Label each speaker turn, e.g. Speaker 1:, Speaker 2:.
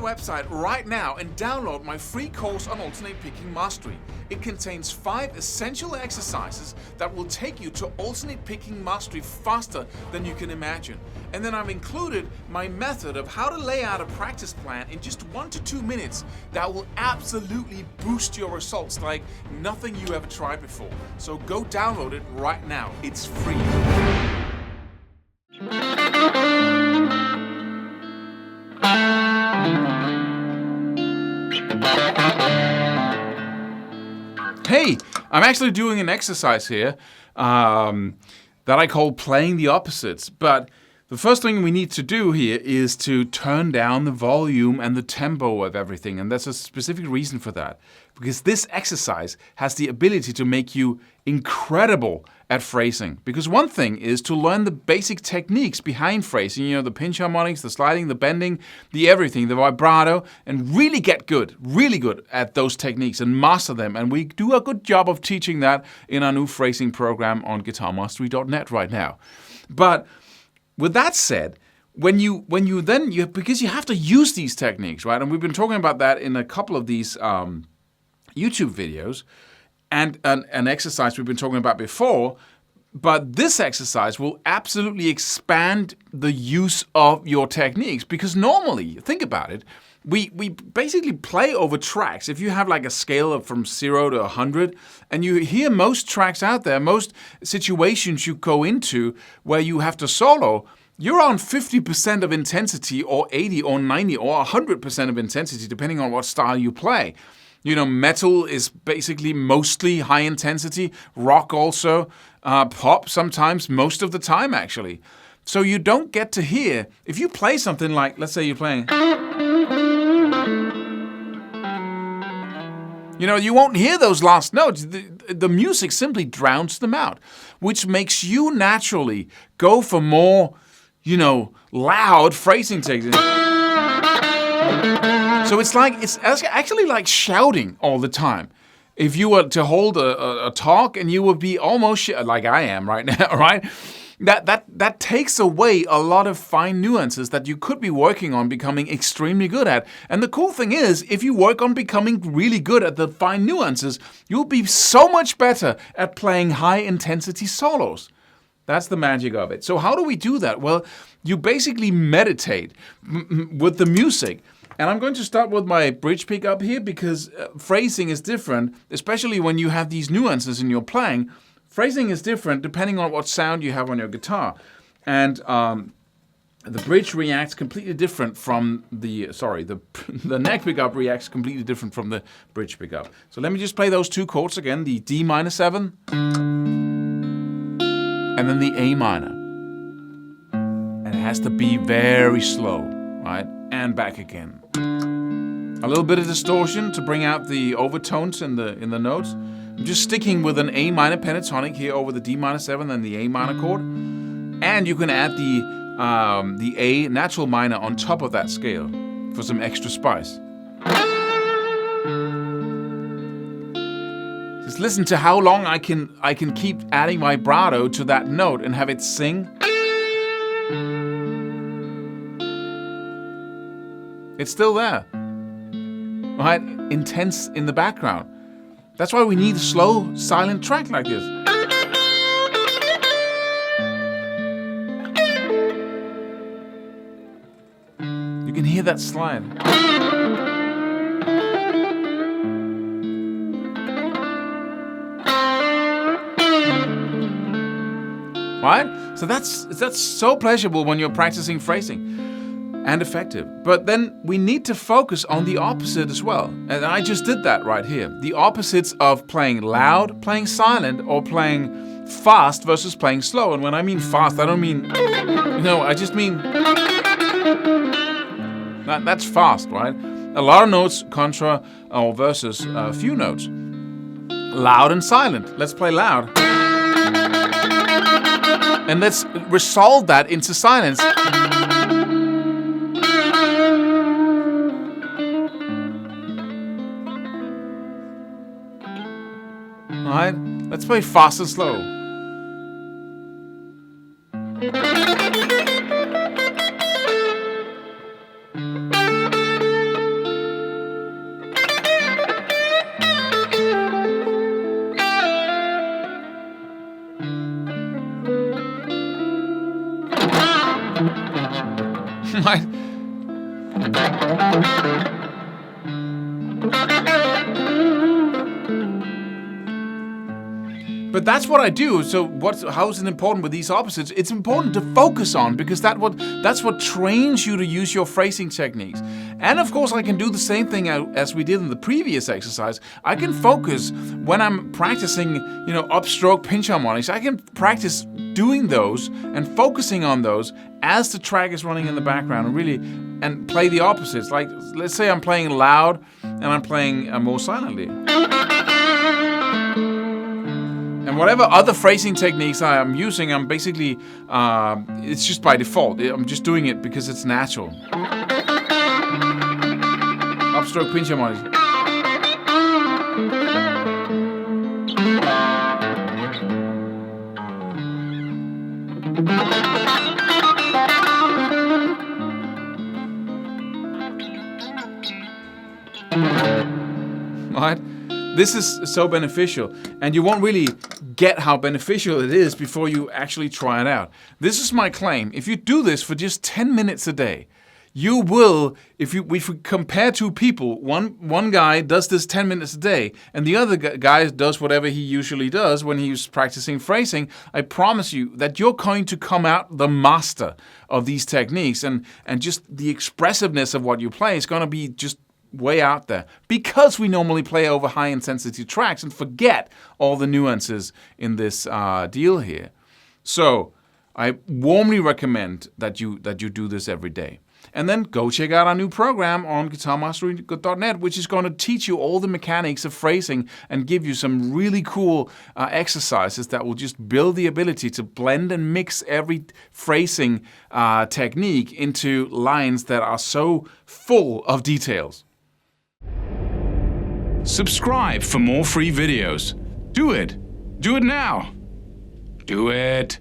Speaker 1: website right now and download my free course on alternate picking mastery. It contains 5 essential exercises that will take you to alternate picking mastery faster than you can imagine. And then I've included my method of how to lay out a practice plan in just 1 to 2 minutes that will absolutely boost your results like nothing you ever tried before. So go download it right now. It's free. Hey, I'm actually doing an exercise here that I call playing the opposites. But the first thing we need to do here is to turn down the volume and the tempo of everything. And there's a specific reason for that. Because this exercise has the ability to make you incredible at phrasing. Because one thing is to learn the basic techniques behind phrasing, the pinch harmonics, the sliding, the bending, the everything, the vibrato, and really get good, really good at those techniques and master them. And we do a good job of teaching that in our new phrasing program on guitarmastery.net right now. But with that said, because you have to use these techniques, right? And we've been talking about that in a couple of these YouTube videos, and an exercise we've been talking about before. But this exercise will absolutely expand the use of your techniques, because normally, think about it, we basically play over tracks. If you have like a scale of from 0 to 100, and you hear most tracks out there, most situations you go into where you have to solo, you're on 50% of intensity or 80 or 90 or 100% of intensity, depending on what style you play. Metal is basically mostly high intensity, rock also, pop sometimes, most of the time actually. So you don't get to hear, if you play something like, let's say you're playing, you won't hear those last notes. The music simply drowns them out, which makes you naturally go for more, loud phrasing techniques. So it's actually like shouting all the time. If you were to hold a talk and you would be almost like I am right now, right? That takes away a lot of fine nuances that you could be working on becoming extremely good at. And the cool thing is, if you work on becoming really good at the fine nuances, you'll be so much better at playing high-intensity solos. That's the magic of it. So how do we do that? Well, you basically meditate with the music. And I'm going to start with my bridge pickup here, because phrasing is different, especially when you have these nuances in your playing. Phrasing is different depending on what sound you have on your guitar. And the bridge reacts completely different from the neck pickup reacts completely different from the bridge pickup. So let me just play those 2 chords again, the D minor 7 and then the A minor. And it has to be very slow, right? And back again. A little bit of distortion to bring out the overtones in the notes. I'm just sticking with an A minor pentatonic here over the D minor 7 and the A minor chord. And you can add the A natural minor on top of that scale for some extra spice. Just listen to how long I can keep adding vibrato to that note and have it sing. It's still there, right? Intense in the background. That's why we need a slow, silent track like this. You can hear that slide. Right? So that's so pleasurable when you're practicing phrasing. And effective. But then we need to focus on the opposite as well. And I just did that right here. The opposites of playing loud, playing silent, or playing fast versus playing slow. And when I mean fast, I don't mean, I just mean, that's fast, right? A lot of notes contra or versus a few notes. Loud and silent. Let's play loud. And let's resolve that into silence. Alright, let's play fast and slow. Right? But that's what I do. So how is it important with these opposites? It's important to focus on, because that's what trains you to use your phrasing techniques. And of course, I can do the same thing as we did in the previous exercise. I can focus when I'm practicing, upstroke pinch harmonics. I can practice doing those and focusing on those as the track is running in the background, and play the opposites. Like, let's say I'm playing loud and I'm playing more silently. And whatever other phrasing techniques I am using, I'm basically, it's just by default. I'm just doing it because it's natural. Upstroke pinch harmonics. Right? This is so beneficial, and you won't really get how beneficial it is before you actually try it out. This is my claim. If you do this for just 10 minutes a day, you will, if we compare two people, one guy does this 10 minutes a day, and the other guy does whatever he usually does when he's practicing phrasing, I promise you that you're going to come out the master of these techniques, and just the expressiveness of what you play is going to be just way out there, because we normally play over high intensity tracks and forget all the nuances in this deal here. So I warmly recommend that you do this every day. And then go check out our new program on guitarmastery.net, which is going to teach you all the mechanics of phrasing and give you some really cool exercises that will just build the ability to blend and mix every phrasing technique into lines that are so full of details. Subscribe for more free videos. Do it. Do it now. Do it.